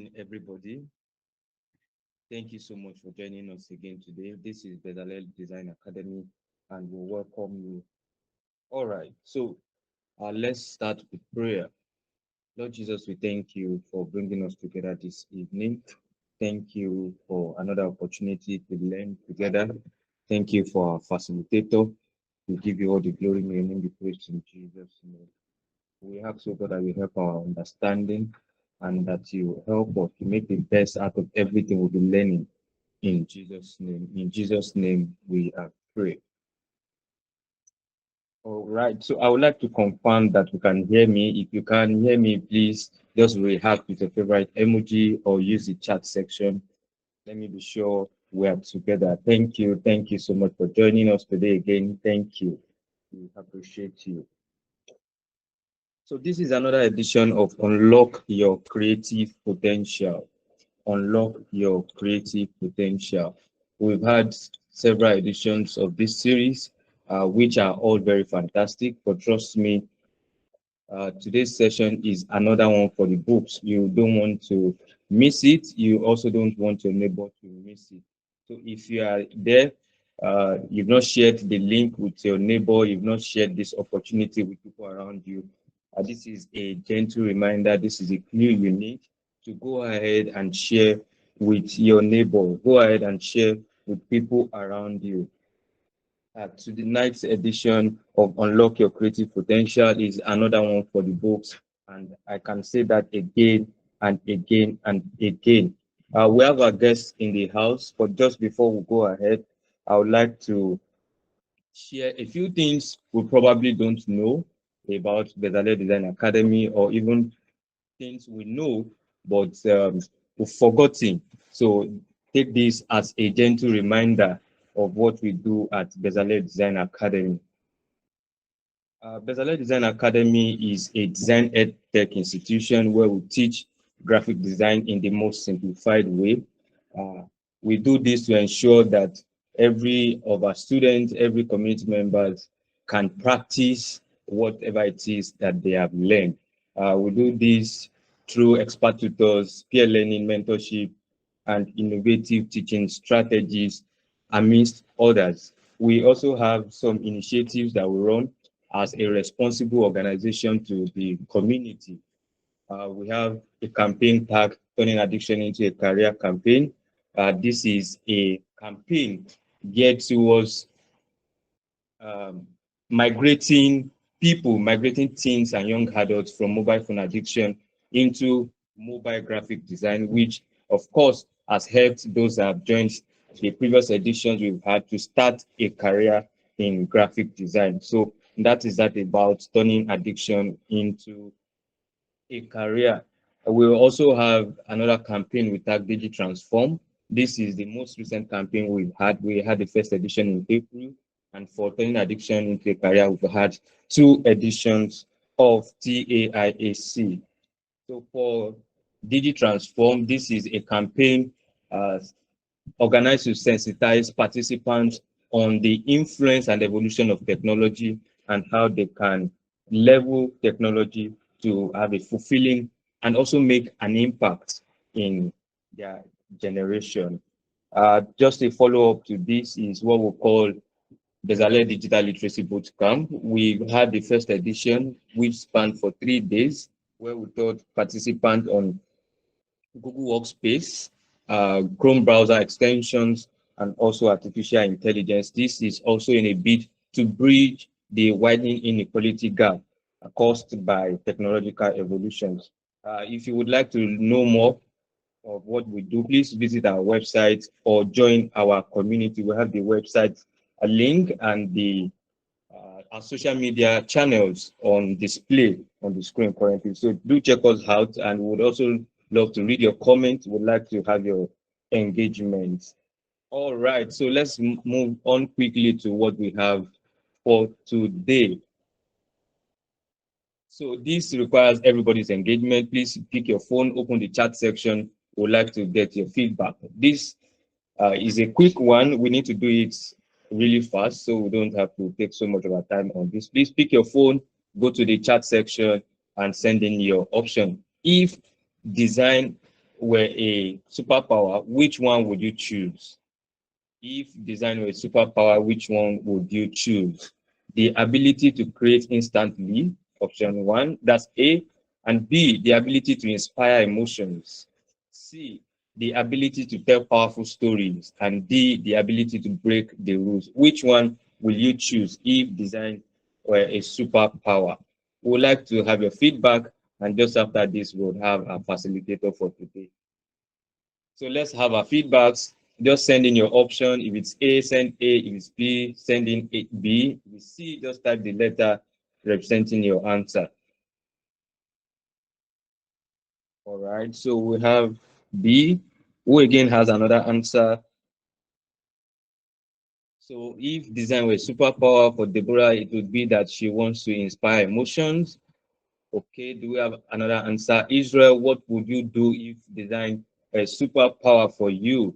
morning, everybody. Thank you so much for joining us again today. This is Bezalel Design Academy, and we welcome you. All right, so let's start with prayer. Lord Jesus, we thank you for bringing us together this evening. Thank you for another opportunity to learn together. Thank you for our facilitator. We give you all the glory, may your name be praised in Jesus' name. We ask, oh God, that you help our understanding and that you help us to make the best out of everything we'll be learning in Jesus' name. In Jesus' name, we are pray. All right. So I would like to confirm that you can hear me. If you can hear me, please just react with your favorite emoji or use the chat section. Let me be sure we are together. Thank you. Thank you so much for joining us today again. Thank you. We appreciate you. So this is another edition of Unlock Your Creative Potential. Unlock Your Creative Potential. We've had several editions of this series, which are all very fantastic. But trust me, today's session is another one for the books. You don't want to miss it. You also don't want your neighbor to miss it. So if you are there, you've not shared the link with your neighbor, you've not shared this opportunity with people around you. This is a gentle reminder. This is a clue you need to go ahead and share with your neighbor. Go ahead and share with people around you. To the night's edition of Unlock Your Creative Potential is another one for the books, and I can say that again and again and again. We have our guests in the house, but just before we go ahead, I would like to share a few things we probably don't know about Bezalel Design Academy, or even things we know but we've forgotten. So take this as a gentle reminder of what we do at Bezalel Design Academy. Bezalel Design Academy is a design ed tech institution where we teach graphic design in the most simplified way. We do this to ensure that every of our students, every community members can practice whatever it is that they have learned. We do this through expert tutors, peer learning, mentorship, and innovative teaching strategies, amidst others. We also have some initiatives that we run as a responsible organization to the community. We have a campaign tagged Turning Addiction into a Career campaign. This is a campaign geared towards migrating migrating teens and young adults from mobile phone addiction into mobile graphic design, which of course has helped those that have joined the previous editions we've had to start a career in graphic design. So that is that about turning addiction into a career. We'll also have another campaign with Tag Digi Transform. This is the most recent campaign we've had. We had the first edition in April, and for turning addiction into a career, we've had 2 editions of TAIAC. So for Digi Transform, this is a campaign organized to sensitize participants on the influence and evolution of technology and how they can level technology to have a fulfilling and also make an impact in their generation. Just a follow-up to this is what we call Bezalel Digital Literacy Bootcamp. We had the first edition, which spanned for 3 days, where we taught participants on Google Workspace, Chrome browser extensions, and also artificial intelligence. This is also in a bid to bridge the widening inequality gap caused by technological evolutions. If you would like to know more of what we do, please visit our website or join our community. We have the website a link and the our social media channels on display on the screen currently. So do check us out, and we would also love to read your comments. Would like to have your engagement. All right, so let's move on quickly to what we have for today. So this requires everybody's engagement. Please pick your phone, open the chat section. We'd like to get your feedback. This is a quick one. We need to do it really fast, so we don't have to take so much of our time on this. Please pick your phone, go to the chat section, and send in your option. If design were a superpower, which one would you choose? If design were a superpower, which one would you choose? The ability to create instantly, option one, that's A, and B, the ability to inspire emotions. C, the ability to tell powerful stories, and D, the ability to break the rules. Which one will you choose if design were a superpower? We would like to have your feedback, and just after this, we'll have a facilitator for today. So let's have our feedbacks. Just send in your option. If it's A, send A. If it's B, send in B. If it's C, just type the letter representing your answer. All right, so we have B, who again has another answer. So if design were superpower for Deborah, it would be that she wants to inspire emotions. Okay, do we have another answer? Israel, what would you do if design were superpower for you?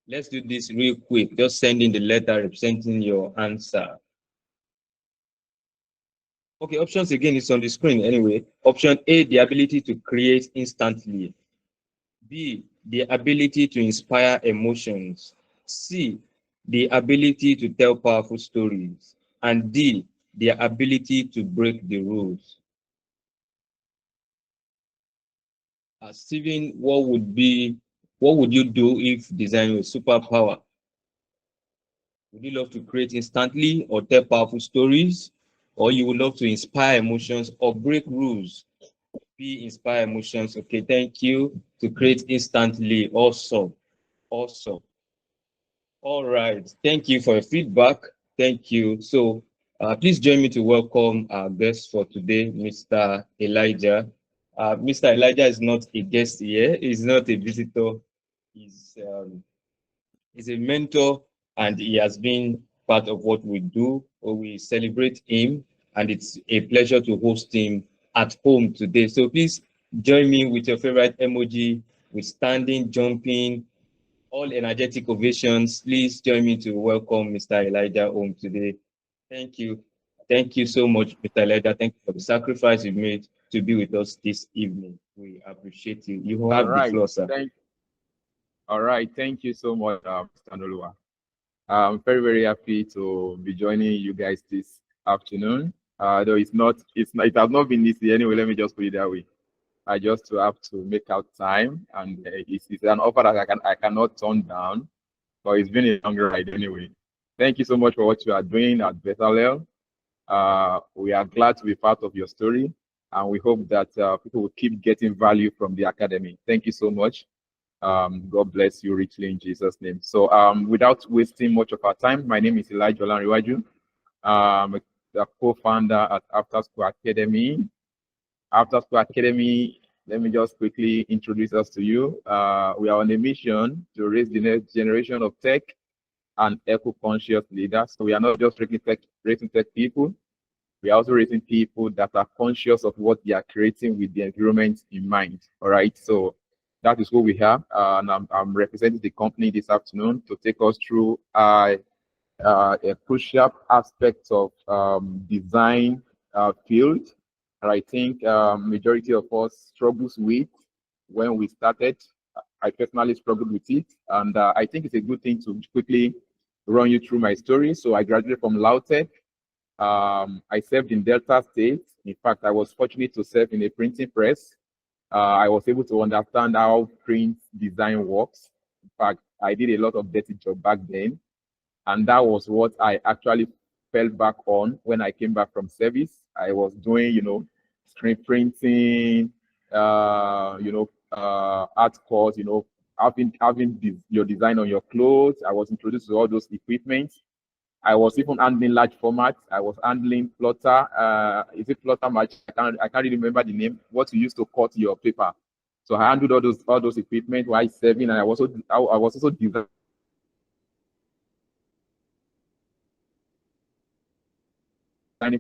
Let's do this real quick. Just send in the letter representing your answer. Okay, options again is on the screen anyway. Option A, the ability to create instantly. B, the ability to inspire emotions. C, the ability to tell powerful stories. And D, the ability to break the rules. Steven, what would you do if design was superpower? Would you love to create instantly or tell powerful stories? Or you would love to inspire emotions or break rules? B, inspire emotions. Okay, thank you. To create instantly. Awesome. Awesome. All right. Thank you for your feedback. Thank you. So please join me to welcome our guest for today, Mr. Elijah. Mr. Elijah is not a guest here. He's not a visitor. He's He's a mentor, and he has been part of what we do. We celebrate him, and it's a pleasure to host him at home today. So please join me with your favorite emoji, with standing, jumping, all energetic ovations. Please join me to welcome Mr. Elijah home today. Thank you. Thank you so much, Mr. Elijah. Thank you for the sacrifice you made to be with us this evening. We appreciate you. You All have the right. floor, sir. All right. Thank you so much, Mr. Nolua. I'm very, very happy to be joining you guys this afternoon. Though it has not been easy anyway. Let me just put it that way. I just have to make out time, and it's an offer that I cannot turn down. But it's been a long ride anyway. Thank you so much for what you are doing at Bezalel. We are glad to be part of your story, and we hope that people will keep getting value from the academy. Thank you so much. God bless you richly in Jesus' name. So without wasting much of our time, my name is Elijah Olanrewaju. I'm the co-founder at Afterschool Academy. Afterschool Academy, let me just quickly introduce us to you. We are on a mission to raise the next generation of tech and eco-conscious leaders. So we are not just raising tech people, we are also raising people that are conscious of what they are creating with the environment in mind. All right. So that is who we have. And I'm representing the company this afternoon to take us through a crucial aspect of design field. And I think majority of us struggles with when we started. I personally struggled with it. And I think it's a good thing to quickly run you through my story. So I graduated from Lautech. I served in Delta State. In fact, I was fortunate to serve in a printing press. I was able to understand how print design works. In fact, I did a lot of dirty job back then. And that was what I actually fell back on when I came back from service. I was doing, screen printing, art course, having your design on your clothes. I was introduced to all those equipment. I was even handling large formats. I was handling plotter. Is it plotter match? I can't really remember the name. What you use to cut your paper. So I handled all those equipment while serving, and I was also designing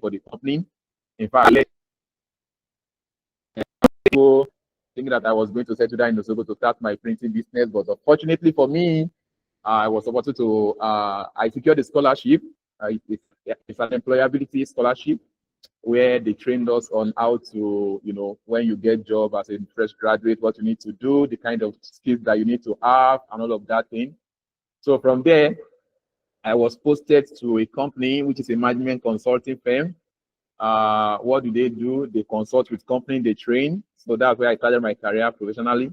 for the company. In fact, thinking that I was going to settle down in Osogbo to start my printing business, but unfortunately for me, I was supposed to. I secured a scholarship. It's an employability scholarship where they trained us on how to, when you get job as a fresh graduate, what you need to do, the kind of skills that you need to have, and all of that thing. So from there, I was posted to a company, which is a management consulting firm. What do? They consult with company, they train. So that's where I started my career professionally.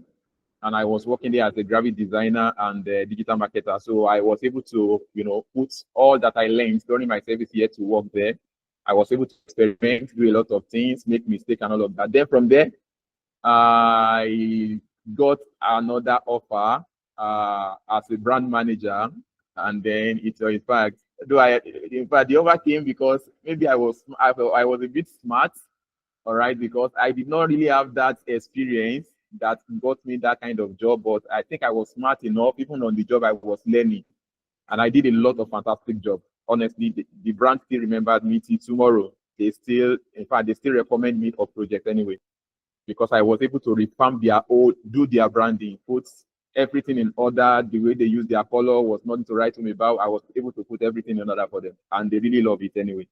And I was working there as a graphic designer and a digital marketer. So I was able to, put all that I learned during my service year to work there. I was able to experiment, do a lot of things, make mistakes and all of that. Then from there, I got another offer as a brand manager. And then in fact, the offer came because maybe I was a bit smart, all right, because I did not really have that experience that got me that kind of job, but I think I was smart enough. Even on the job, I was learning, and I did a lot of fantastic job. Honestly, the brand still remembered me till tomorrow. They still recommend me for project anyway, because I was able to revamp do their branding, put everything in order. The way they use their color was nothing to write to me about. I was able to put everything in order for them, and they really love it anyway.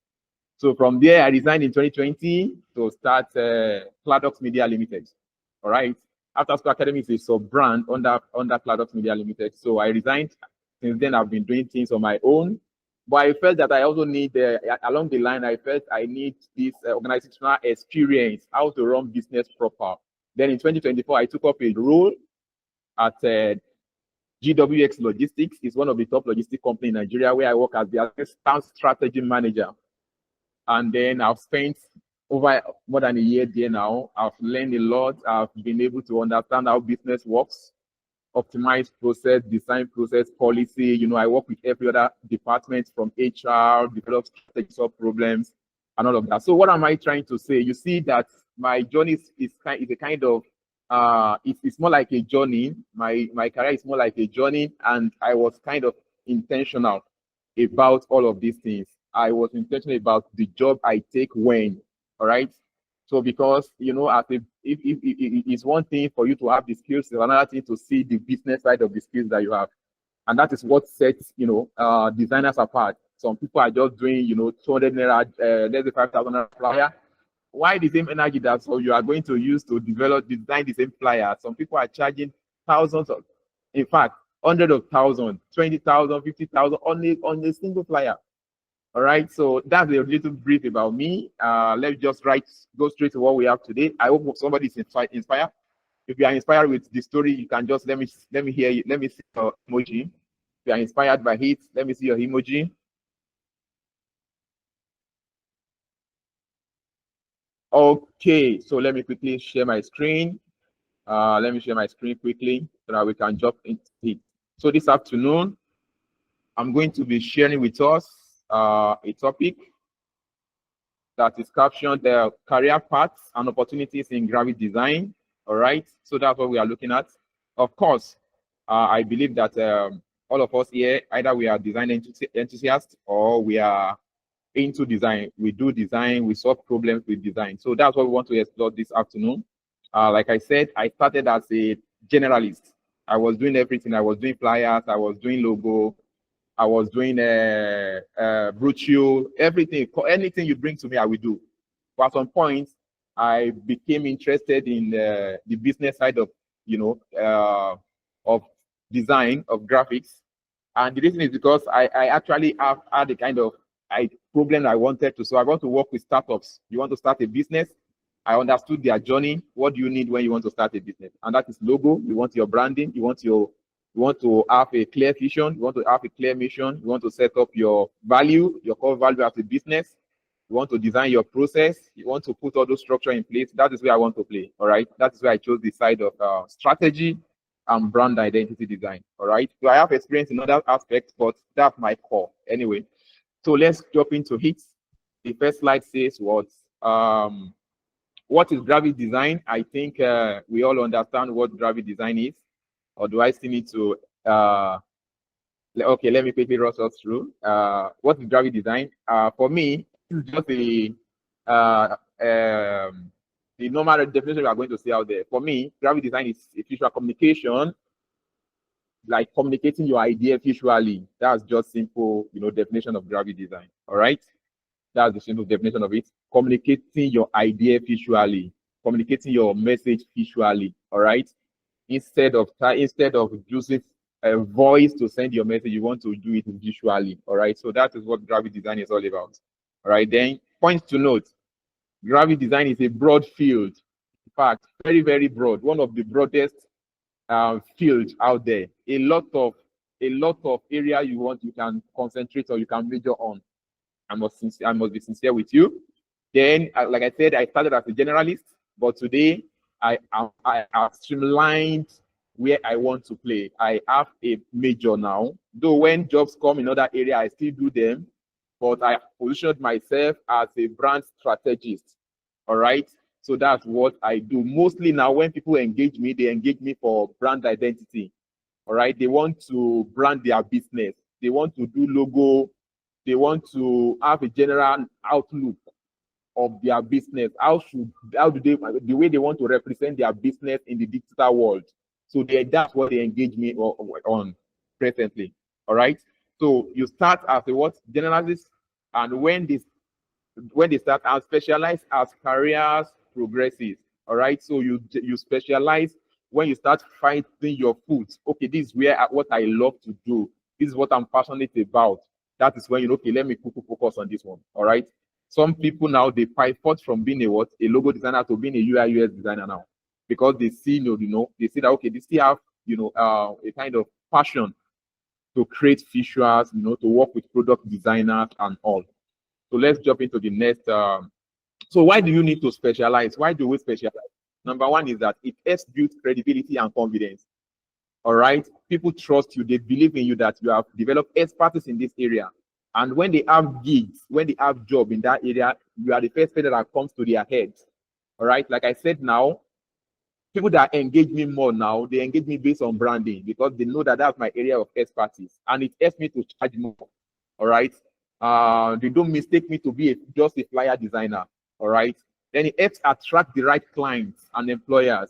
So from there, I resigned in 2020 to start Cladox Media Limited. All right. Afterschool Academy is a sub-brand under Cladox Media Limited. So I resigned. Since then, I've been doing things on my own. But I felt that I also need, along the line, I felt I need this organizational experience, how to run business proper. Then in 2024, I took up a role at GWX Logistics. It's one of the top logistics companies in Nigeria, where I work as the assistant strategy manager. And then I've spent over more than a year there now. I've learned a lot. I've been able to understand how business works, optimize process, design process, policy. I work with every other department from HR, develop strategies, solve problems, and all of that. So what am I trying to say? You see that my journey is a kind of, it's more like a journey. My career is more like a journey, and I was kind of intentional about all of these things. I was intentional about the job I take when, all right? So because, if it's one thing for you to have the skills, it's another thing to see the business side of the skills that you have. And that is what sets, designers apart. Some people are just doing, 200 naira, let's say 5,000 naira flyer. Why the same energy that you are going to use to design the same flyer? Some people are charging thousands of, in fact, hundreds of thousands, 20,000, 50,000 on a single flyer. All right, so that's a little brief about me. Let's just go straight to what we have today. I hope somebody is inspired. If you are inspired with the story, you can just let me hear you. Let me see your emoji. If you are inspired by it, let me see your emoji. Okay, so let me quickly share my screen. Let me share my screen quickly so that we can jump into it. So this afternoon, I'm going to be sharing with us a topic that is captioned career paths and opportunities in graphic design. All right, so that's what we are looking at. Of course, I believe that all of us here, either we are design enthusiasts or we are into design. We do design, we solve problems with design. So that's what we want to explore this afternoon. Like I said, I started as a generalist. I was doing everything. I was doing flyers, I was doing logo, I was doing brochure, everything, anything you bring to me, I will do. But at some point, I became interested in the business side of, of design, of graphics. And the reason is because I actually had the kind of problem I wanted to. So I want to work with startups. You want to start a business? I understood their journey. What do you need when you want to start a business? And that is logo. You want your branding. You want to have a clear vision. You want to have a clear mission. You want to set up your value, your core value as a business. You want to design your process. You want to put all those structure in place. That is where I want to play. All right. That is where I chose the side of strategy and brand identity design. All right. So I have experience in other aspects, but that's my core anyway. So let's jump into it. The first slide says what is graphic design? I think we all understand what graphic design is. Or do I still need to okay, let me quickly rush us through. What is graphic design? For me, it's just the normal definition we are going to see out there. For me, graphic design is a visual communication, like communicating your idea visually. That's just simple, definition of graphic design. All right, that's the simple definition of it. communicating your idea visually, communicating your message visually. All right. Instead of using a voice to send your message, you want to do it visually. All right. So that is what graphic design is all about. All right. Then points to note: graphic design is a broad field. In fact, very, very broad. One of the broadest fields out there. A lot of area you can concentrate or you can major on. I must be sincere with you. Then, like I said, I started as a generalist, but today I have streamlined where I want to play. I have a major now. Though when jobs come in other area, I still do them, but I positioned myself as a brand strategist. All right. So that's what I do. Mostly now when people engage me, they engage me for brand identity. All right. They want to brand their business. They want to do logo. They want to have a general outlook of their business. How do they, the way they want to represent their business in the digital world. So that's what they engage me on presently. All right. So you start as a what? Generalist, and when they start as specialize as careers progresses. All right. So you specialize when you start finding your foot. Okay, this is what I love to do. This is what I'm passionate about. That is when you know, okay, let me focus on this one. All right. Some people now they pivot from being a logo designer to being a UI UX designer now, because they see they see that okay, they still have a kind of passion to create visuals, to work with product designers and all. So let's jump into the next. So why do you need to specialize? Why do we specialize? Number one is that it helps build credibility and confidence. All right. People trust you. They believe in you that you have developed expertise in this area. And when they have gigs, when they have job in that area, you are the first person that comes to their heads. All right. Like I said now, people that engage me more now, they engage me based on branding because they know that that's my area of expertise. And it helps me to charge more. All right. They don't mistake me to be just a flyer designer. All right. Then it helps attract the right clients and employers.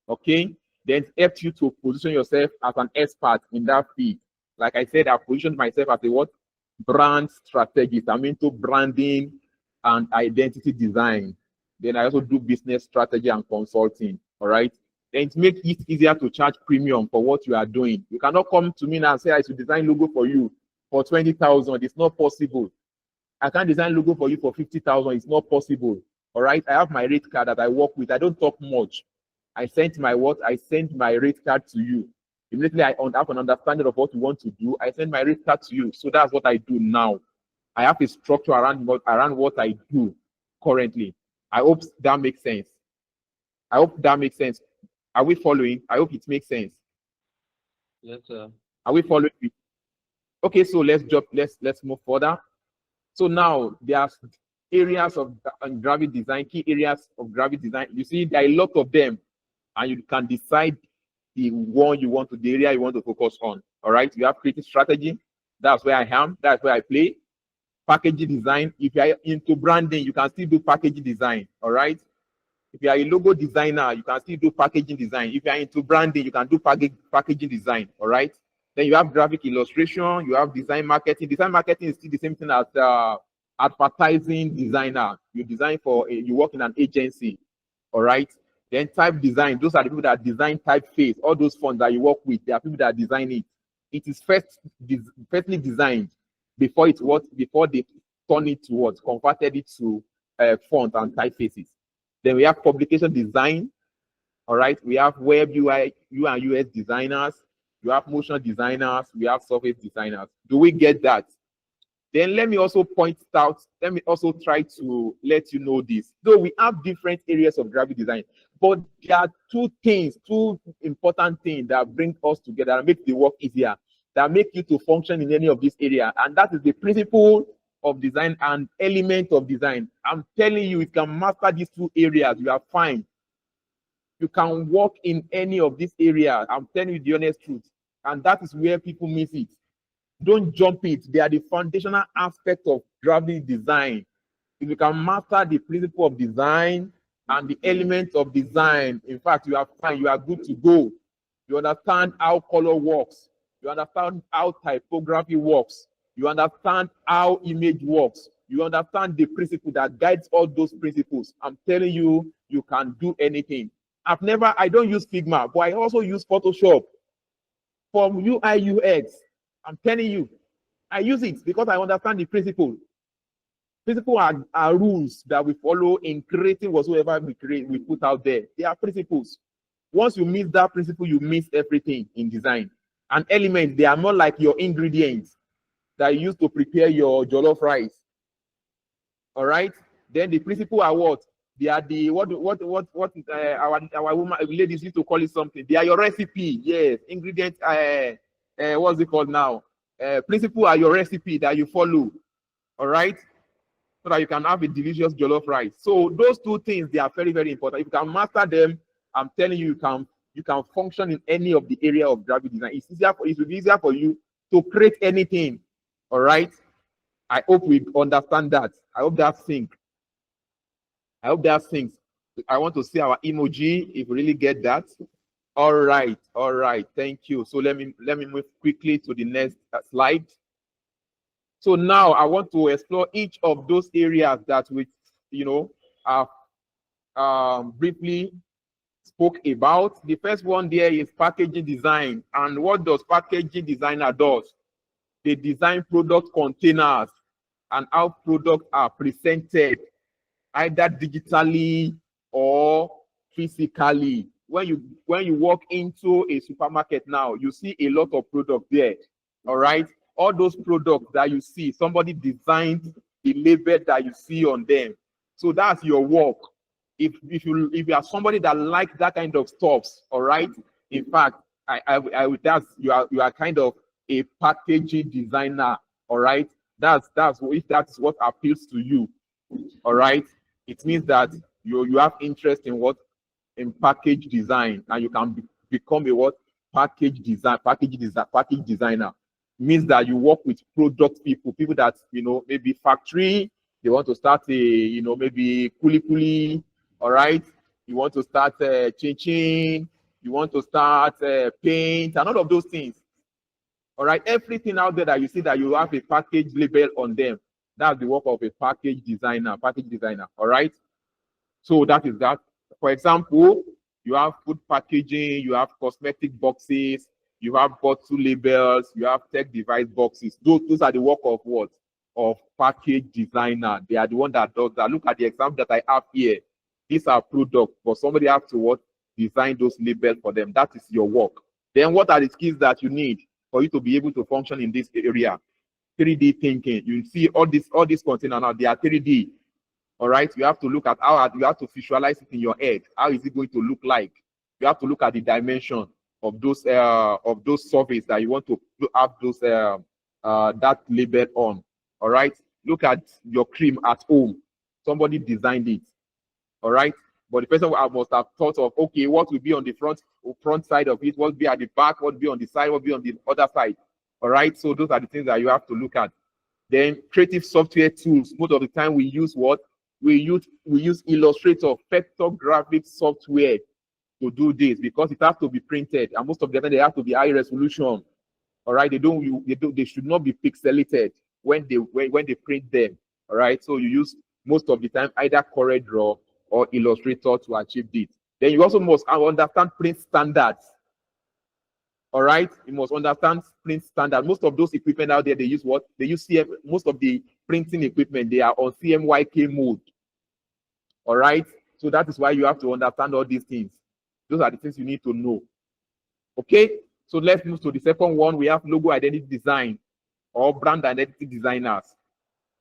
Okay. Then it helps you to position yourself as an expert in that field. Like I said, I positioned myself as a what? Brand strategist. I'm into branding and identity design. Then I also do business strategy and consulting. All right. Then it makes it easier to charge premium for what you are doing. You cannot come to me now and say I should design logo for you for 20,000. It's not possible. I can't design logo for you for 50,000. It's not possible. All right. I have my rate card that I work with. I don't talk much. I sent my rate card to you. Immediately I have an understanding of what you want to do. I send my rate card to you. So that's what I do now. I have a structure around what I do currently. I hope that makes sense. Are we following? I hope it makes sense. Yes, sir. Are we following? Okay, so let's move further. So now there's areas of graphic design, key areas of graphic design. You see, there are a lot of them, and you can decide the area you want to focus on. All right, you have creative strategy. That's where I am. That's where I play. Packaging design. If you are into branding, you can still do packaging design. All right. If you are a logo designer, you can still do packaging design. If you are into branding, you can do packaging design. All right. Then you have graphic illustration. You have design marketing. Design marketing is still the same thing as advertising designer. You work in an agency. All right. Then type design. Those are the people that design typeface. All those fonts that you work with, they are people that design it. It is firstly designed before they turn it towards converted it to font and typefaces. Then we have publication design. All right. We have web UI and UX designers. You have motion designers. We have surface designers. Do we get that? Then let me also try to let you know this. Though we have different areas of graphic design, but there are two important things that bring us together and make the work easier, that make you to function in any of these areas. And that is the principle of design and element of design. I'm telling you, if you can master these two areas, you are fine. You can work in any of these areas. I'm telling you the honest truth. And that is where people miss it. Don't jump it. They are the foundational aspect of graphic design. If you can master the principle of design and the elements of design, in fact, you are fine. You are good to go. You understand how color works. You understand how typography works. You understand how image works. you understand the principle that guides all those principles, I'm telling you, you can do anything. I don't use Figma, but I also use Photoshop for UI UX. I'm telling you, I use it because I understand the principle. Principles are rules that we follow in creating whatsoever we put out there. They are principles. Once you miss that principle, you miss everything in design. And elements, they are more like your ingredients that you use to prepare your jollof rice. All right. Then the principle are what? They are the our woman ladies used to call it something. They are your recipe. Yes, ingredients. What's it called now? Principle are your recipe that you follow. All right, so that you can have a delicious jollof rice. So those two things, they are very, very important. If you can master them, I'm telling you, you can function in any of the area of graphic design. It will be easier for you to create anything. All right. I hope we understand that. I hope that syncs. I want to see our emoji if we really get that. All right. Thank you. So let me move quickly to the next slide. So now I want to explore each of those areas that we, have briefly spoke about. The first one there is packaging design. And what does packaging designer does? They design product containers and how products are presented, either digitally or physically. When you walk into a supermarket now, you see a lot of products there. All right. All those products that you see, somebody designed the label that you see on them. So that's your work. If you are somebody that likes that kind of stuff, all right. In fact, you are kind of a packaging designer, all right. That's what appeals to you, all right. It means that you have interest in what? In package design, and you can become a what? Package designer. Means that you work with product people that maybe factory, they want to start a maybe kuli, all right. You want to start chin, you want to start paint and all of those things. All right, everything out there that you see that you have a package label on them, that's the work of a package designer. All right. So that is that. For example, you have food packaging, you have cosmetic boxes, you have bottle labels, you have tech device boxes. Those are the work of what? Of package designer. They are the one that does that. Look at the example that I have here. These are products, but somebody has to what? Design those labels for them. That is your work. Then what are the skills that you need for you to be able to function in this area? 3D thinking. You see all these containers now, they are 3D. All right, you have to look at you have to visualize it in your head. How is it going to look like? You have to look at the dimension of those surfaces that you want to have those that label on. All right, look at your cream at home. Somebody designed it. All right, but the person must have thought of, okay, what will be on the front side of it? What will be at the back? What will be on the side? What will be on the other side? All right, so those are the things that you have to look at. Then creative software tools. Most of the time we use what? We use Illustrator, vector graphic software to do this because it has to be printed, and most of the time they have to be high resolution. All right, they should not be pixelated when they print them. All right, so you use most of the time either CorelDRAW or Illustrator to achieve this. Then you also must understand print standards. All right, you must understand print standard. Most of those equipment out there, they use what? They use CM. Most of the printing equipment, they are on CMYK mode. All right, so that is why you have to understand all these things. Those are the things you need to know. Okay, so let's move to the second one. We have logo identity design or brand identity designers.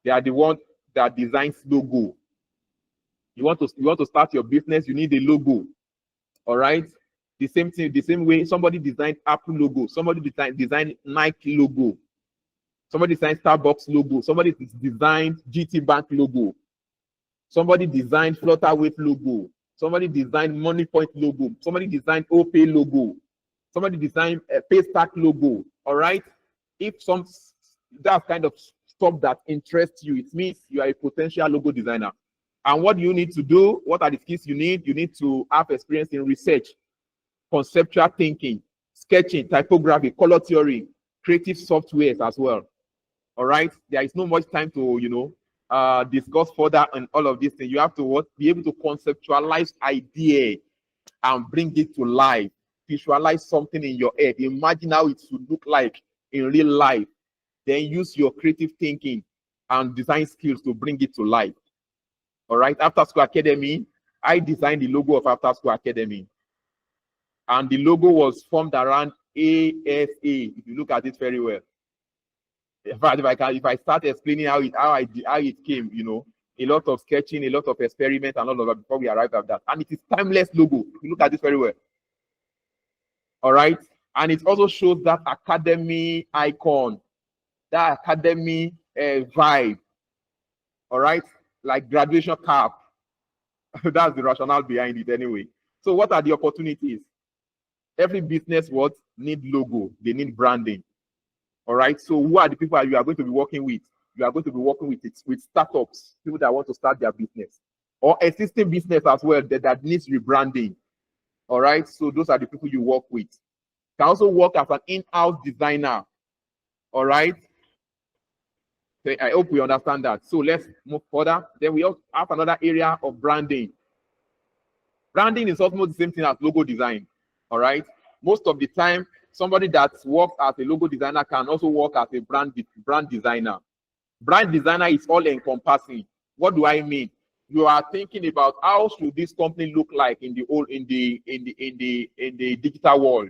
They are the ones that designs logo. You want to start your business, you need a logo. All right. The same thing, the same way somebody designed Apple logo, somebody designed Nike logo, somebody designed Starbucks logo, somebody designed GT Bank logo, somebody designed Flutterwave logo, somebody designed Money Point logo, somebody designed OPay logo, somebody designed a Paystack logo. All right. If that kind of stuff that interests you, it means you are a potential logo designer. And what do you need to do? What are the skills you need? You need to have experience in research, conceptual thinking, sketching, typography, color theory, creative softwares as well. All right. There is no much time to, discuss further on all of these things. You have to what? Be able to conceptualize idea and bring it to life. Visualize something in your head. Imagine how it should look like in real life. Then use your creative thinking and design skills to bring it to life. All right. Afterschool Academy, I designed the logo of Afterschool Academy. And the logo was formed around ASA, if you look at it very well. In fact, if I start explaining how it came, you know, a lot of sketching, a lot of experiment, and all of that before we arrive at that. And it is timeless logo. If you look at this very well. All right. And it also shows that academy icon, that academy vibe. All right. Like graduation cap. That's the rationale behind it anyway. So what are the opportunities? Every business need logo. They need branding. All right. So who are the people you are going to be working with? You are going to be working with startups, people that want to start their business, or existing business as well that needs rebranding. All right. So those are the people you work with. You can also work as an in-house designer. All right. So I hope we understand that. So let's move further. Then we also have another area of branding. Branding is almost the same thing as logo design. All right. Most of the time, somebody that works as a logo designer can also work as a brand designer. Brand designer is all encompassing. What do I mean? You are thinking about how should this company look like in the digital world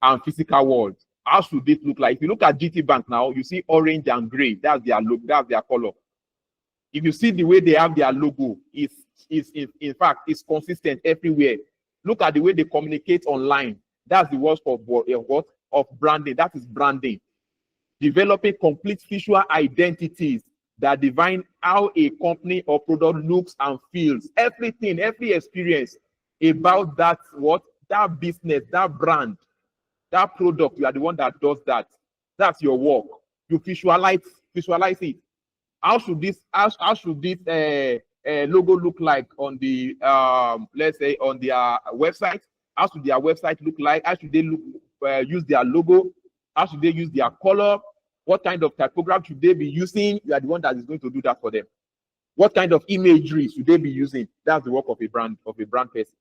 and physical world. How should it look like? If you look at GT Bank now, you see orange and gray. That's their logo. That's their color. If you see the way they have their logo, is in fact it's consistent everywhere. Look at the way they communicate online. That's the word of branding. That is branding. Developing complete visual identities that define how a company or product looks and feels. Everything, every experience about that business, that brand, that product, you are the one that does that. That's your work. You visualize it. How should this logo look like on the let's say on their website? How should their website look like? How should they use their logo? How should they use their color? What kind of typography should they be using? You are the one that is going to do that for them. What kind of imagery should they be using? That's the work of a brand person.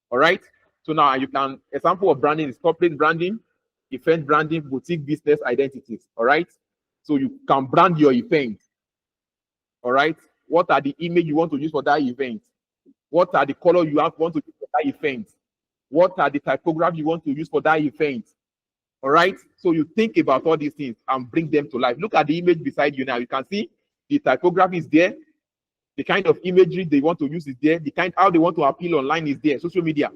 All right. So now you can example of branding is corporate branding, event branding, boutique business identities. All right. So you can brand your event. All right. What are the image you want to use for that event? What are the color you want to use for that event? What are the typography you want to use for that event? All right. So you think about all these things and bring them to life. Look at the image beside you now. You can see the typography is there. The kind of imagery they want to use is there. The kind how they want to appeal online is there. Social media.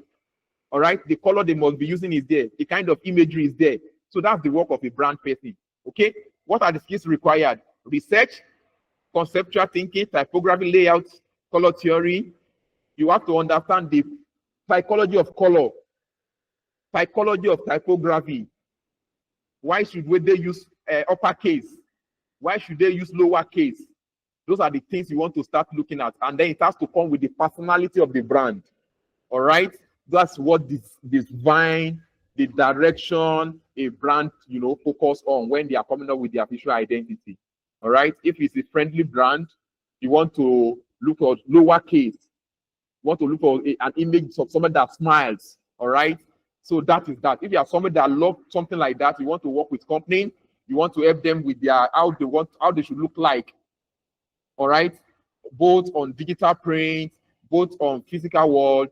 All right. The color they must be using is there. The kind of imagery is there. So that's the work of a brand person. Okay. What are the skills required? Research, conceptual thinking, typography, layout, color theory. You have to understand the psychology of color, psychology of typography. Why should they use uppercase? Why should they use lowercase? Those are the things you want to start looking at. And then it has to come with the personality of the brand. All right. That's what this define the direction a brand, focus on when they are coming up with their visual identity. All right. If it's a friendly brand, you want to look for lowercase. You want to look for an image of someone that smiles. All right. So that is that. If you are somebody that loves something like that, you want to work with company, you want to help them with their how they should look like. All right. Both on digital print, both on physical world,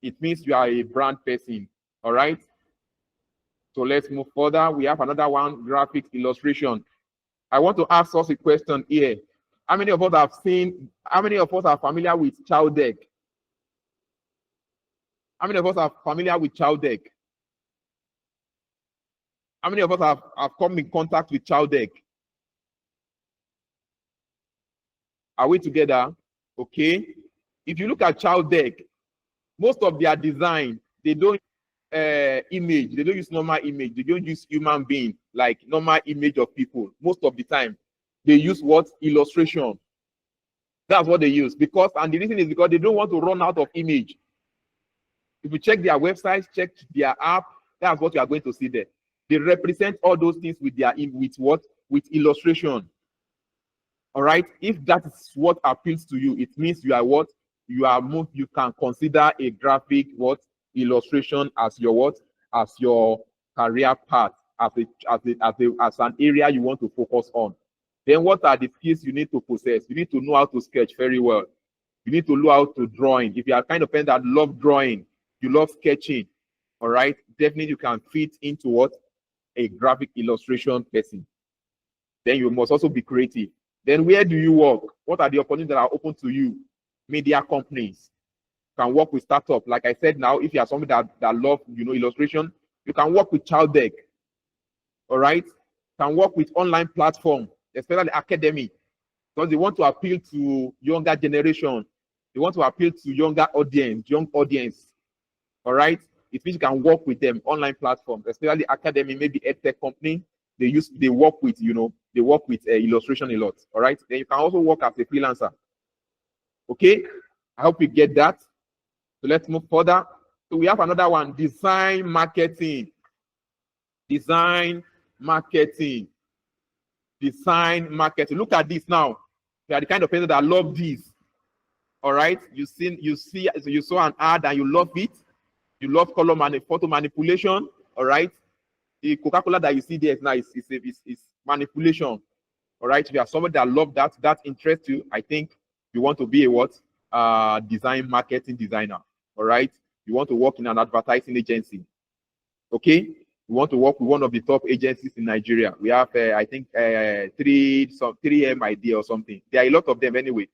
it means you are a brand person. All right. So let's move further. We have another one, graphic illustration. I want to ask us a question here. How many of us are familiar with child deck? How many of us are familiar with child deck? How many of us have come in contact with child deck? Are we together? Okay. If you look at child deck, most of their design, they don't image. They don't use normal image. They don't use human being, like normal image of people. Most of the time, they use what? Illustration. That's what they use. And the reason is because they don't want to run out of image. If you check their websites, check their app, that's what you are going to see there. They represent all those things with illustration. All right. If that is what appeals to you, it means you are what? You are moved, you can consider a graphic what illustration as your what? As your career path, as an area you want to focus on. Then what are the skills you need to possess? You need to know how to sketch very well. You need to know how to drawing. If you are kind of person that love drawing, you love sketching, all right, definitely you can fit into what? A graphic illustration person. Then you must also be creative. Then where do you work? What are the opportunities that are open to you? Media companies. You can work with startups. Like I said now, if you are somebody that love, illustration, you can work with child deck. All right? You can work with online platform, especially academy, because they want to appeal to younger generation. They want to appeal to young audience. All right? It means you can work with them online platforms, especially academy, maybe edtech company. They work with illustration a lot. All right. Then you can also work as a freelancer. Okay. I hope you get that. So let's move further. So we have another one: design marketing. Design marketing. Design marketing. Look at this now. You are the kind of person that love this. All right. You saw an ad and you love it. You love photo manipulation. All right. The Coca-Cola that you see there now is manipulation. All right. If you are somebody that love that interests you, I think you want to be a what? Design marketing designer. All right. You want to work in an advertising agency. Okay. You want to work with one of the top agencies in Nigeria. We have, I think, 3M idea or something. There are a lot of them anyway.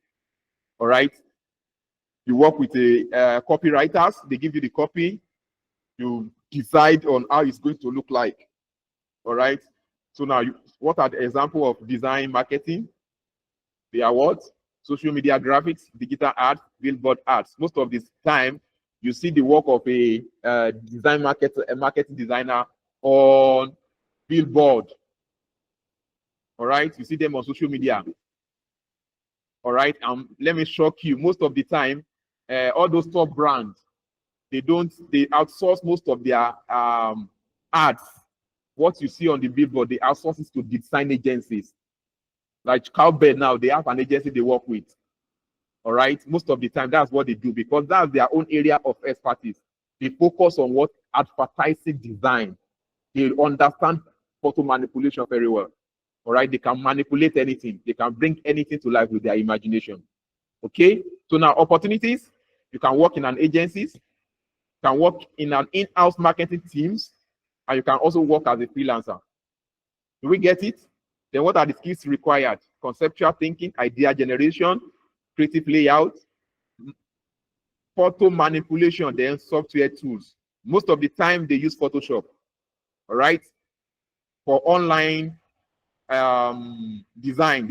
All right. You work with the copywriters. They give you the copy. You decide on how it's going to look like. All right. So now, what are the examples of design marketing? They are what? Social media graphics, digital ads, billboard ads. Most of this time, you see the work of a marketing designer on billboard. All right. You see them on social media. All right. Let me shock you. Most of the time, all those top brands, they outsource most of their ads. What you see on the billboard, they outsource it to design agencies. Like Cowbell now, they have an agency they work with. All right. Most of the time, that's what they do because that's their own area of expertise. They focus on what? Advertising design. They understand photo manipulation very well. All right. They can manipulate anything. They can bring anything to life with their imagination. Okay. So now opportunities, you can work in an agencies, you can work in an in-house marketing teams, and you can also work as a freelancer. Do we get it? Then what are the skills required? Conceptual thinking, idea generation, creative layout, photo manipulation, then software tools. Most of the time they use Photoshop. All right. For online design,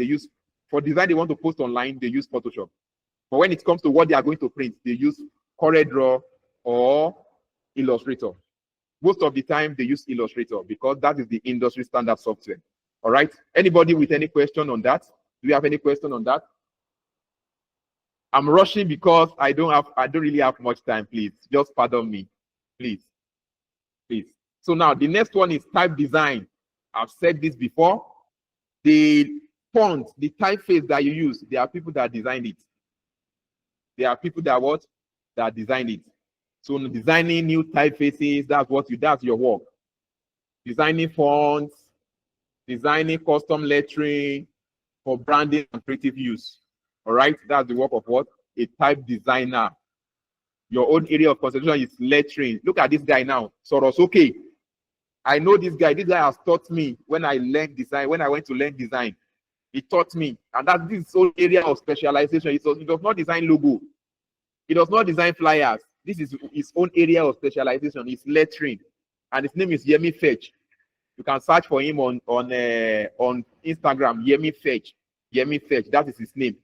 for design they want to post online, they use Photoshop. But when it comes to what they are going to print, they use CorelDRAW or Illustrator. Most of the time they use Illustrator because that is the industry standard software. All right. Anybody with any question on that? Do you have any question on that? I'm rushing because I don't really have much time. Please just pardon me. Please. So now the next one is type design. I've said this before. The font, the typeface that you use, there are people that designed it. There are people that designed it. So designing new typefaces, that's your work. Designing fonts, designing custom lettering for branding and creative use. All right, that's the work of what? A type designer. Your own area of concentration is lettering. Look at this guy now. Soros, okay. I know this guy. This guy has taught me when I learned design, when I went to learn design. He taught me. And that's this whole area of specialization. He does not design logo. He does not design flyers. This is his own area of specialization. It's lettering. And his name is Yemi Fetch. You can search for him on Instagram, Yemi Fetch. Yemi Fetch, that is his name.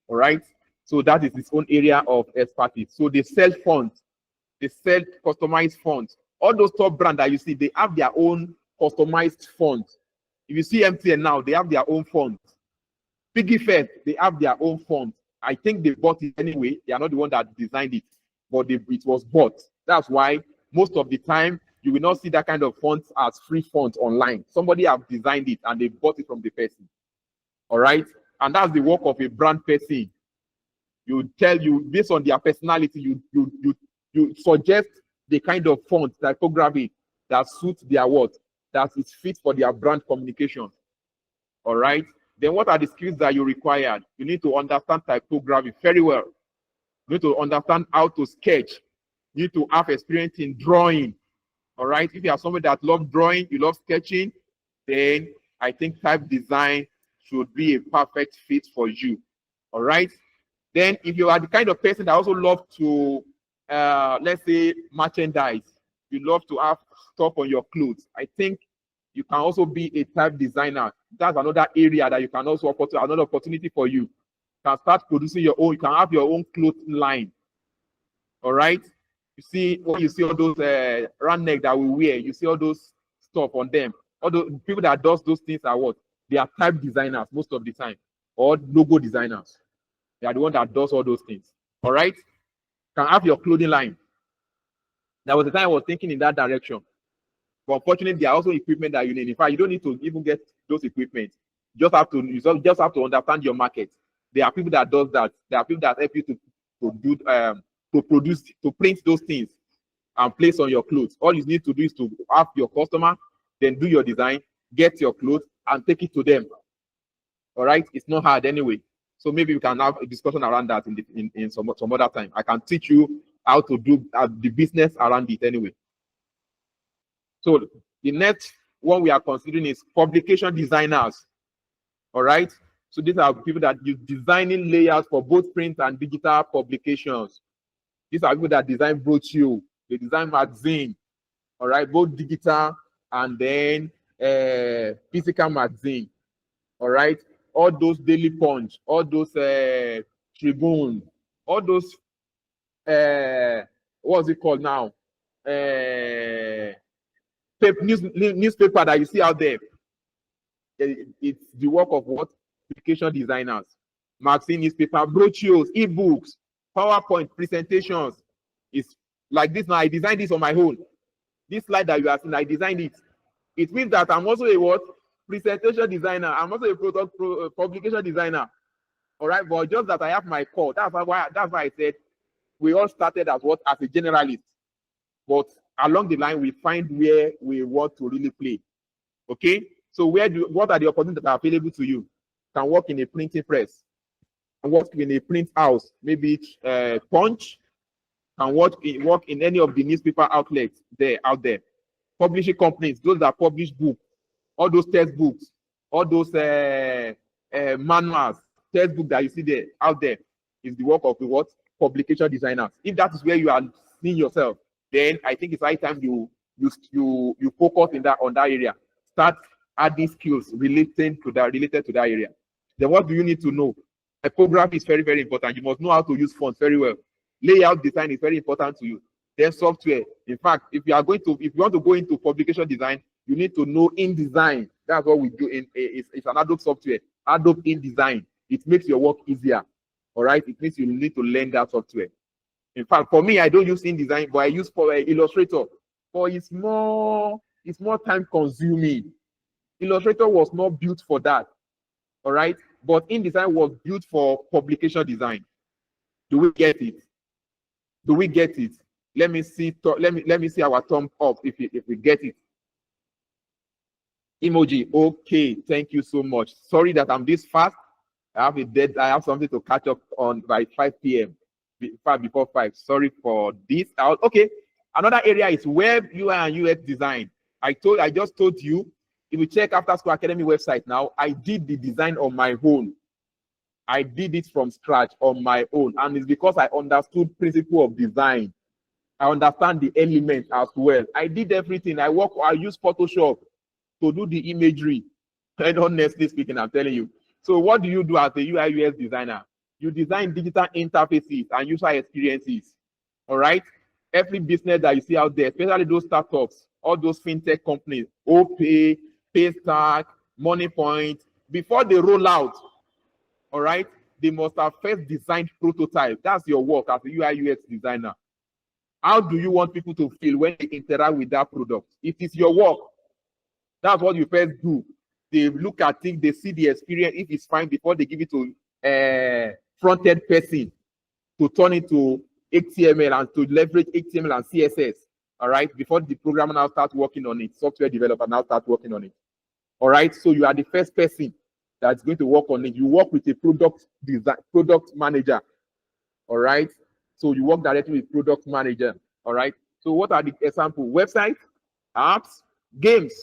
All right. So that is his own area of expertise. So they sell fonts, they sell customized fonts. All those top brands that you see, they have their own customized fonts. If you see MTN now, they have their own fonts. Piggyfest, they have their own fonts. I think they bought it anyway. They are not the one that designed it, but it was bought. That's why most of the time you will not see that kind of fonts as free fonts online. Somebody have designed it and they bought it from the person. All right. And that's the work of a brand person. You tell you based on their personality, you suggest the kind of font typography that suits their what, that is fit for their brand communication. All right. Then what are the skills that you require? You need to understand typography very well. You need to understand how to sketch. You need to have experience in drawing. All right. If you are somebody that loves drawing, you love sketching, then I think type design should be a perfect fit for you. All right. Then if you are the kind of person that also loves to, let's say, merchandise, you love to have stuff on your clothes, I think you can also be a type designer. That's another area that you can also offer, another opportunity for you. You can start producing your own, you can have your own clothing line. All right. You see, when you see all those round neck that we wear, you see all those stuff on them. All those people that does those things are what? They are type designers most of the time, or logo designers. They are the one that does all those things. All right. You can have your clothing line. There was a time I was thinking in that direction. But unfortunately, there are also equipment that you need. In fact, you don't need to even get those equipment. You just have to understand your market. There are people that does that. There are people that help you to print those things and place on your clothes. All you need to do is to have your customer, then do your design, get your clothes, and take it to them. All right, it's not hard anyway. So maybe we can have a discussion around that in some other time. I can teach you how to do the business around it anyway. So the next one we are considering is publication designers. All right. So these are people that use designing layouts for both print and digital publications. These are people that design brochure, they design magazine. All right, both digital and then physical magazine. All right, all those Daily Punch, all those Tribune, all those what's it called now? Newspaper that you see out there. It's the work of what? Publication designers. Magazine, newspaper, brochures, ebooks, PowerPoint presentations. It's like this now. I designed this on my own. This slide that you are seeing, I designed it. It means that I'm also a what? Presentation designer. I'm also a publication designer. All right, but just that I have my core. That's why I said we all started as what? As a generalist. But along the line, we find where we want to really play. Okay? So what are the opportunities that are available to you? You can work in a printing press, can work in a print house, maybe Punch, can work in any of the newspaper outlets out there. Publishing companies, those that publish books, all those textbooks, all those manuals, textbooks that you see out there is the work of the what? Publication designers. If that is where you are seeing yourself, then I think it's high time you focus on that area. Start adding skills related to that area. Then what do you need to know? Typography is very, very important. You must know how to use fonts very well. Layout design is very important to you. Then software. In fact, if you want to go into publication design, you need to know InDesign. That's what we do. It's an Adobe software. Adobe InDesign. It makes your work easier. All right. It means you need to learn that software. In fact, for me, I don't use InDesign, but I use for Illustrator. For it's more time consuming. Illustrator was not built for that. All right. But InDesign was built for publication design. Do we get it? Do we get it? Let me see. Let me see our thumb up if we get it. Emoji. Okay. Thank you so much. Sorry that I'm this fast. I have something to catch up on by 5 p.m. Before 5. Sorry for this. Okay. Another area is web UI and UX design. I just told you. If you check Afterschool Academy website now, I did the design on my own. I did it from scratch on my own, and it's because I understood principle of design. I understand the elements as well. I did everything. I use Photoshop to do the imagery. And honestly speaking, I'm telling you. So what do you do as a UI UX designer? You design digital interfaces and user experiences. All right. Every business that you see out there, especially those startups, all those fintech companies, OPay, Paystack, MoneyPoint, before they roll out, all right, they must have first designed prototype. That's your work as a UI UX designer. How do you want people to feel when they interact with that product? It is your work. That's what you first do. They look at things, they see the experience, if it's fine, before they give it to front-end person to turn it to HTML and to leverage HTML and CSS. All right, before the programmer now starts working on it, software developer now starts working on it. All right, so you are the first person that's going to work on it. You work with a product manager. All right, so you work directly with product manager. All right, so what are the examples? Website, apps, games.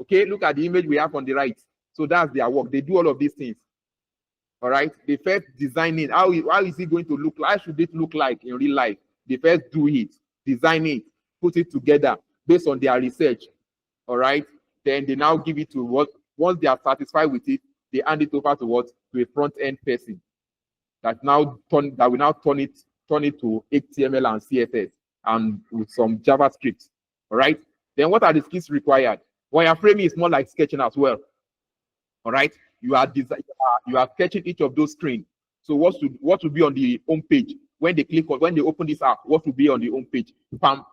Okay, look at the image we have on the right. So that's their work. They do all of these things. All right, they first design it. How is it going to look like? How should it look like in real life? They first do it, design it, put it together based on their research. All right, then they now give it to what? Once they are satisfied with it, they hand it over to what? To a front-end person that will now turn it to HTML and CSS and with some JavaScript. All right, then what are the skills required? Wireframing is more like sketching as well. All right, you are sketching each of those screens. So what should be on the home page when they open this app? What will be on the home page?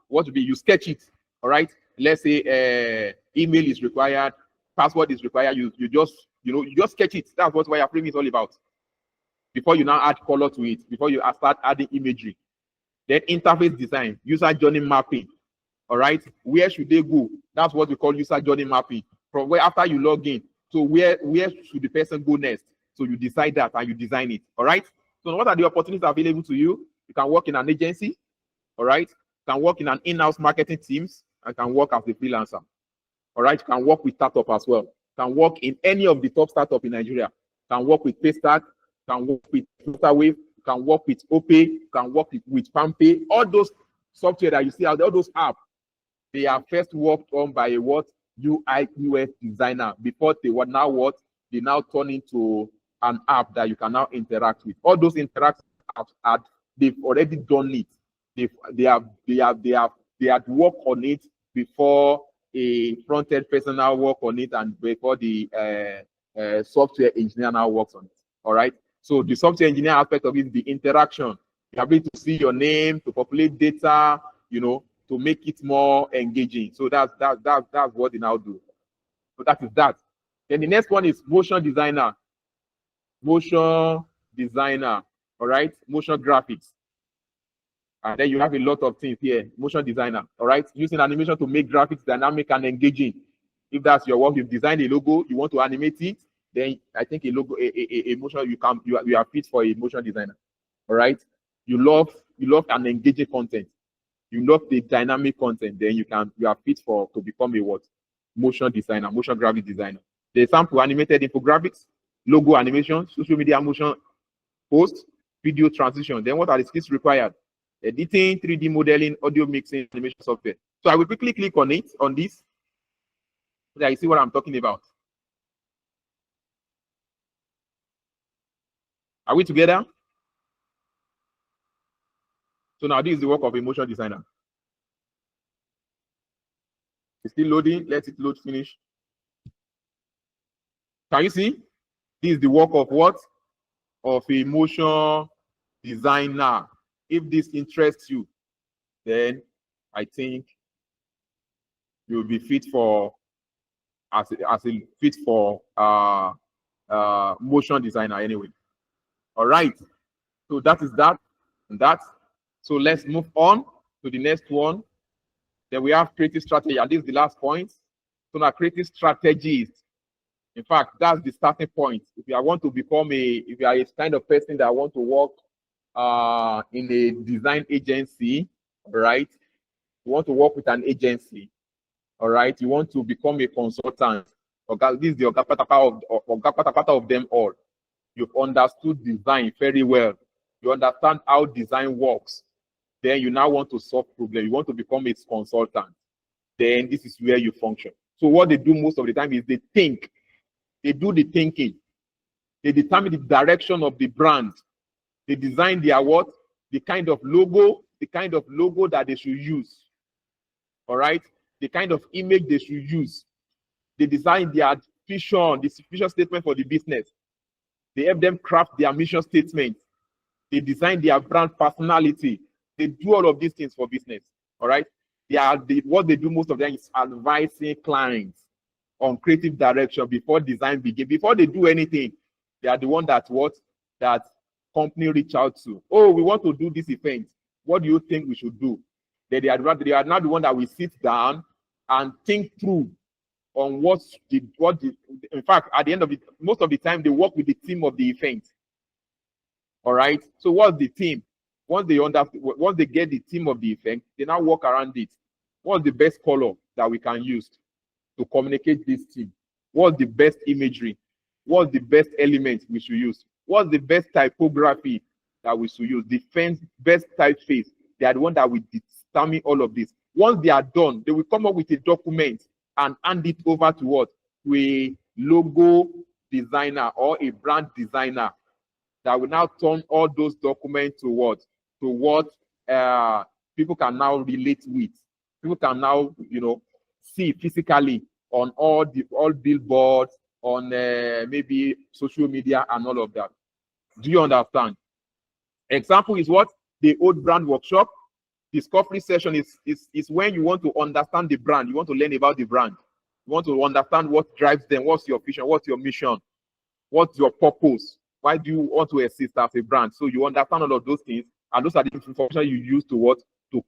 What will be? You sketch it. All right. Let's say email is required, password is required. You just sketch it. That's what wireframing is all about. Before you now add color to it, before you start adding imagery, then interface design, user journey mapping. All right, where should they go? That's what we call user journey mapping. From where after you log in, so where should the person go next? So you decide that and you design it. All right. So what are the opportunities available to you? You can work in an agency. All right. You can work in an in-house marketing teams and can work as a freelancer. All right. You can work with startup as well. You can work in any of the top startup in Nigeria. You can work with Paystack. You can work with Wave. You can work with OPay. You can work with PalmPay. All those software that you see out there, all those apps, they are first worked on by a what? UI UX designer before they were now what? They now turn into an app that you can now interact with. All those interactive apps, they've already done it. They have worked on it before a front-end person now work on it and before the software engineer now works on it. All right. So the software engineer aspect of it is the interaction. You have to see your name, to populate data, to make it more engaging. So that's what they now do. So that is that. Then the next one is motion designer. Motion designer. All right. Motion graphics. And then you have a lot of things here. Motion designer. All right. Using animation to make graphics dynamic and engaging. If that's your work, you've designed a logo, you want to animate it, then I think a logo, a motion, you are fit for a motion designer. All right. You love an engaging content. You love the dynamic content, then you are fit to become a what? Motion designer, motion graphic designer. The example: animated infographics, logo animation, social media motion post, video transition. Then what are the skills required? Editing, 3D modeling, audio mixing, animation software. So I will quickly click on this, so that you see what I'm talking about. Are we together? So now this is the work of a motion designer. It's still loading. Let it load, finish. Can you see? This is the work of what? Of a motion designer. If this interests you, then I think you'll be fit for motion designer anyway. All right. So that is that and that. So let's move on to the next one. Then we have creative strategy, and this is the last point. So now creative strategies. In fact, that's the starting point. If you want to become if you are a kind of person that want to work in a design agency, right? You want to work with an agency, all right? You want to become a consultant. This is the Oga of them all. You've understood design very well. You understand how design works. Then you now want to solve problems. You want to become a consultant. Then this is where you function. So what they do most of the time is they think. They do the thinking. They determine the direction of the brand. They design their what? The kind of logo that they should use. All right? The kind of image they should use. They design their vision, the vision statement for the business. They help them craft their mission statement. They design their brand personality. They do all of these things for business. All right? What they do most of them is advising clients. on creative direction before design begin. Before they do anything, they are the one that company reach out to. Oh, we want to do this event. What do you think we should do? They are not the one that will sit down and think through on in fact, at the end of it, most of the time they work with the team of the event. All right. So what's the team? Once they get the team of the event, they now work around it. What's the best color that we can use to communicate this team? What's the best imagery? What's the best element we should use? What's the best typography that we should use? The best typeface. They are the one that will determine all of this. Once they are done, they will come up with a document and hand it over to what? To a logo designer or a brand designer that will now turn all those documents to what? To what people can now relate with. People can now, see physically on all billboards, on maybe social media and all of that. Do you understand? Example is what? The old brand workshop. Discovery session is when you want to understand the brand. You want to learn about the brand. You want to understand what drives them. What's your vision? What's your mission? What's your purpose? Why do you want to exist as a brand? So you understand all of those things, and those are the information you use to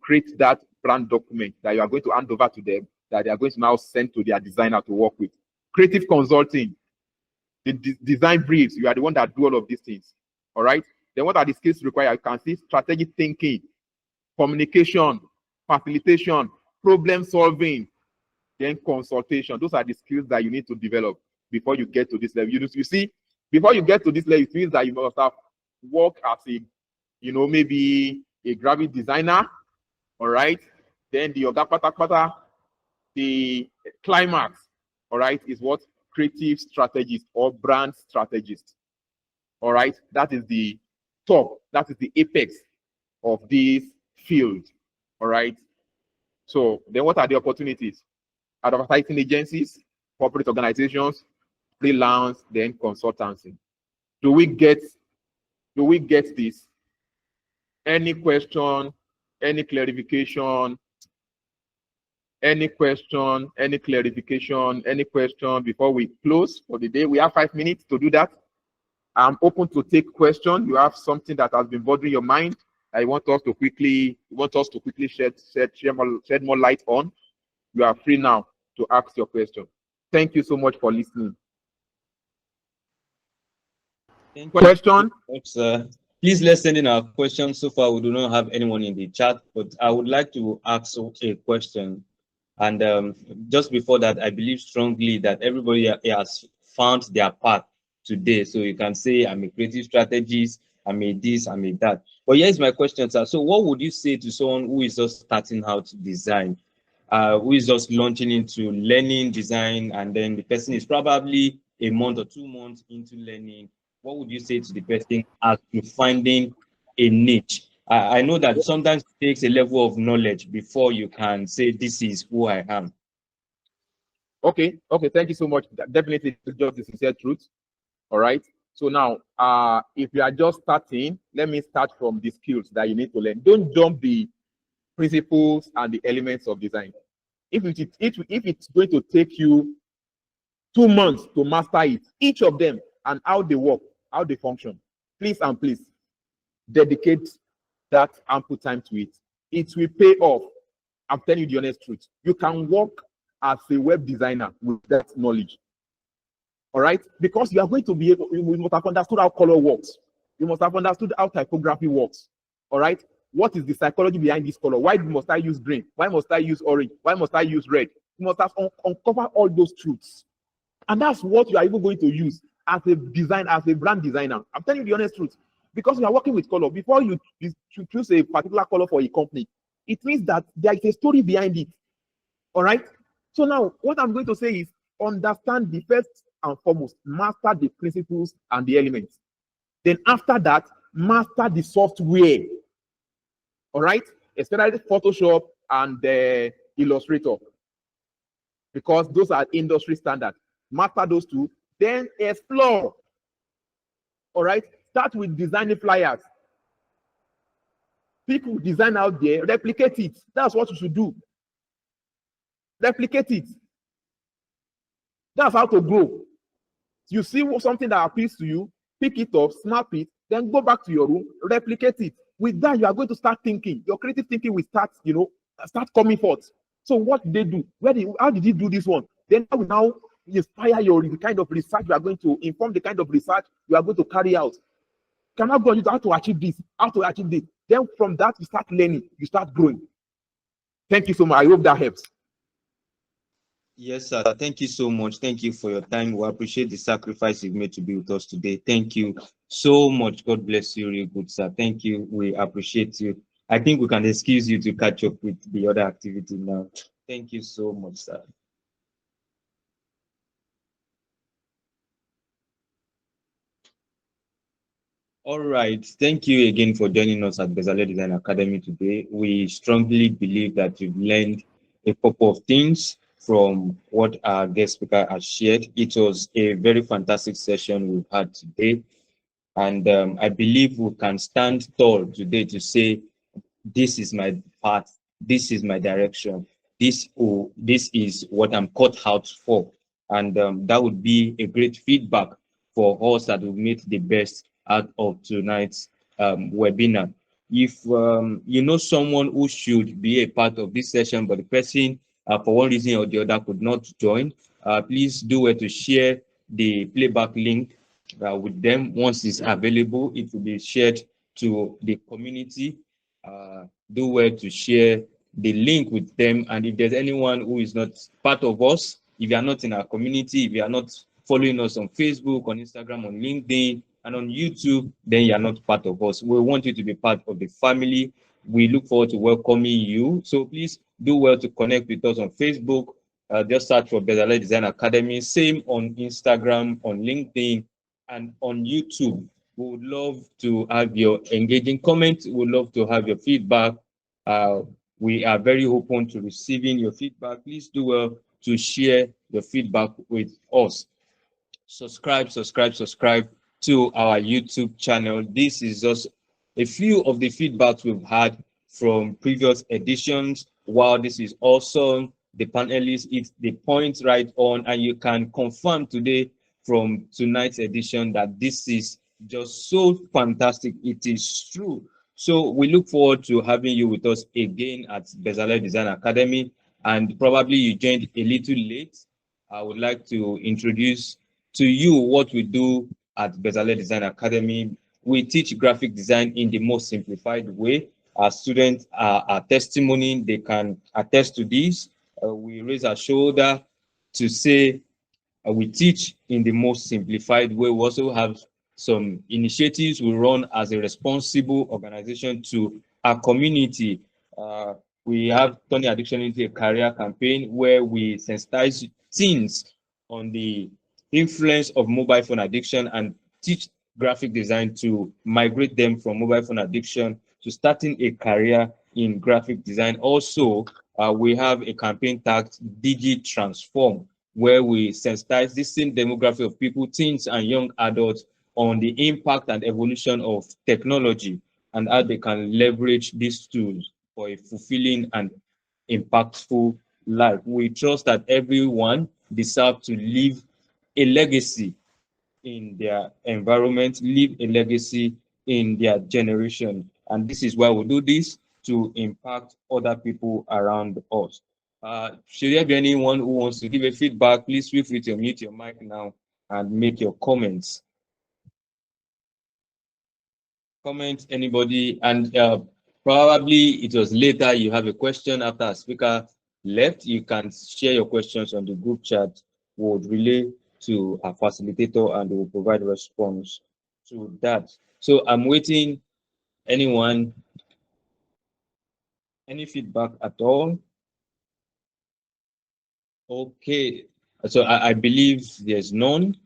create that brand document that you are going to hand over to them, that they are going to now send to their designer to work with. Creative consulting, the design briefs, you are the one that do all of these things. All right. Then what are the skills required? You can see strategic thinking, communication, facilitation, problem solving, then consultation. Those are the skills that you need to develop before you get to this level. You see, before you get to this level, it means that you must have worked as a, maybe a graphic designer. All right. Then the climax, all right, is what? Creative strategist or brand strategist. All right. That is the top. That is the apex of this field. All right. So then what are the opportunities? Advertising agencies, corporate organizations, freelance, then consultancy. Do we get this? Any question, any clarification, any question, any clarification, any question before we close for the day? We have 5 minutes to do that. I'm open to take questions. You have something that has been bothering your mind. I want us to quickly shed more light on. You are free now to ask your question. Thank you so much for listening. Question? Please let's send in our questions. So far, we do not have anyone in the chat, but I would like to ask a question. And just before that, I believe strongly that everybody has found their path today. So you can say, I'm a creative strategist, I'm a this, I'm a that. But here's my question, sir. So what would you say to someone who is just starting out to design, who is just launching into learning design, and then the person is probably a month or 2 months into learning? What would you say to the person as to finding a niche? I know that sometimes it takes a level of knowledge before you can say, this is who I am. Okay, thank you so much. Definitely just the sincere truth. All right. So now, if you are just starting, let me start from the skills that you need to learn. Don't jump the principles and the elements of design. If it's going to take you 2 months to master it, each of them and how they work, how they function, please dedicate that ample time to it. It will pay off. I'm telling you the honest truth. You can work as a web designer with that knowledge. All right? Because you are going to be able, you must have understood how color works. You must have understood how typography works. All right? What is the psychology behind this color? Why must I use green? Why must I use orange? Why must I use red? You must have uncovered all those truths. And that's what you are even going to use as a brand designer. I'm telling you the honest truth. Because you are working with color, before you choose a particular color for a company, it means that there is a story behind it. All right? So now, what I'm going to say is, understand the first and foremost, master the principles and the elements. Then after that, master the software. All right? Especially Photoshop and Illustrator. Because those are industry standard. Master those two, then explore. All right? Start with designing flyers. People design out there, replicate it. That's what you should do. Replicate it. That's how to grow. You see something that appeals to you, pick it up, snap it, then go back to your room, replicate it. With that, you are going to start thinking. Your creative thinking will start, start coming forth. So what did they do? How did he do this one? Then I will now inspire the kind of research you are going to inform the kind of research you are going to carry out. Can I go on how to achieve this? How to achieve this? Then from that, you start learning, you start growing. Thank you so much. I hope that helps. Yes, sir. Thank you so much. Thank you for your time. We appreciate the sacrifice you've made to be with us today. Thank you so much. God bless you, real good, sir. Thank you. We appreciate you. I think we can excuse you to catch up with the other activity now. Thank you so much, sir. All right. Thank you again for joining us at Bezalel Design Academy today. We strongly believe that you've learned a couple of things from what our guest speaker has shared. It was a very fantastic session we've had today. And I believe we can stand tall today to say, this is my path, this is my direction, this is what I'm cut out for. And that would be a great feedback for us that will make the best out of tonight's webinar. If you know someone who should be a part of this session, but the person for one reason or the other could not join, please do it to share the playback link with them. Once it's available, it will be shared to the community. Do well to share the link with them. And if there's anyone who is not part of us, if you are not in our community, if you are not following us on Facebook, on Instagram, on LinkedIn, and on YouTube, then you are not part of us. We want you to be part of the family. We look forward to welcoming you. So please do well to connect with us on Facebook. Just search for Bezalel Design Academy. Same on Instagram, on LinkedIn, and on YouTube. We would love to have your engaging comments. We would love to have your feedback. We are very open to receiving your feedback. Please do well to share your feedback with us. Subscribe to our YouTube channel. This is just a few of the feedbacks we've had from previous editions. Wow, this is awesome. The panelists hit the point right on, and you can confirm today from tonight's edition that this is just so fantastic. It is true. So we look forward to having you with us again at Bezalel Design Academy. And probably you joined a little late. I would like to introduce to you what we do at Bezalel Design Academy. We teach graphic design in the most simplified way. Our students are testimony. They can attest to this. We raise our shoulder to say we teach in the most simplified way. We also have some initiatives we run as a responsible organization to our community. We have Turning Addiction into a Career campaign where we sensitize teens on the influence of mobile phone addiction and teach graphic design to migrate them from mobile phone addiction to starting a career in graphic design. Also, we have a campaign tagged Digi Transform, where we sensitize the same demographic of people, teens and young adults, on the impact and evolution of technology and how they can leverage these tools for a fulfilling and impactful life. We trust that everyone deserves to leave a legacy in their environment, leave a legacy in their generation. And this is why we do this, to impact other people around us. Should there be anyone who wants to give a feedback, please feel free to mute your mic now and make your comments. Comment, anybody? And probably it was later you have a question after a speaker left. You can share your questions on the group chat. We would relay to a facilitator and they will provide response to that. So I'm waiting. Anyone? Any feedback at all? Okay. So I believe there's none.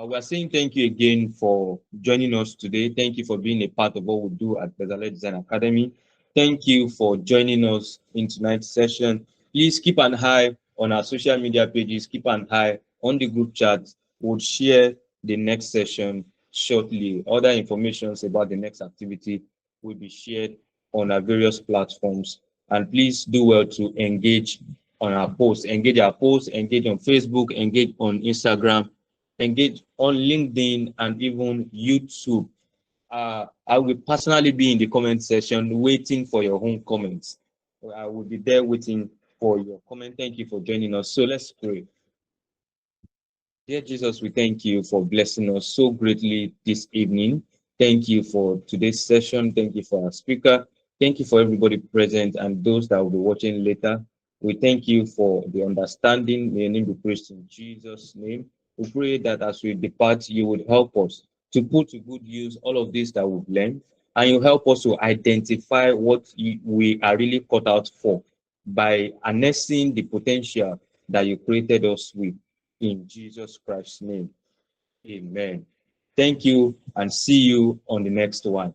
We're saying thank you again for joining us today. Thank you for being a part of what we do at Bezalel Design Academy. Thank you for joining us in tonight's session. Please keep an eye on our social media pages. Keep an eye on the group chat. We'll share the next session shortly. Other information about the next activity will be shared on our various platforms. And please do well to engage on our posts, engage our posts, engage on Facebook, engage on Instagram, engage on LinkedIn, and even YouTube. I will personally be in the comment section waiting for your own comments. I will be there waiting for your comment. Thank you for joining us. So let's pray. Dear Jesus, we thank you for blessing us so greatly this evening. Thank you for today's session. Thank you for our speaker. Thank you for everybody present and those that will be watching later. We thank you for the understanding. May your name be praised in Jesus' name. We pray that as we depart, you would help us to put to good use all of this that we've learned, and you help us to identify what we are really cut out for by harnessing the potential that you created us with. In Jesus Christ's name, amen. Thank you and see you on the next one.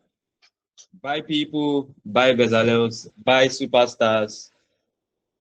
Bye, people. Bye, Bezalels. Bye, superstars.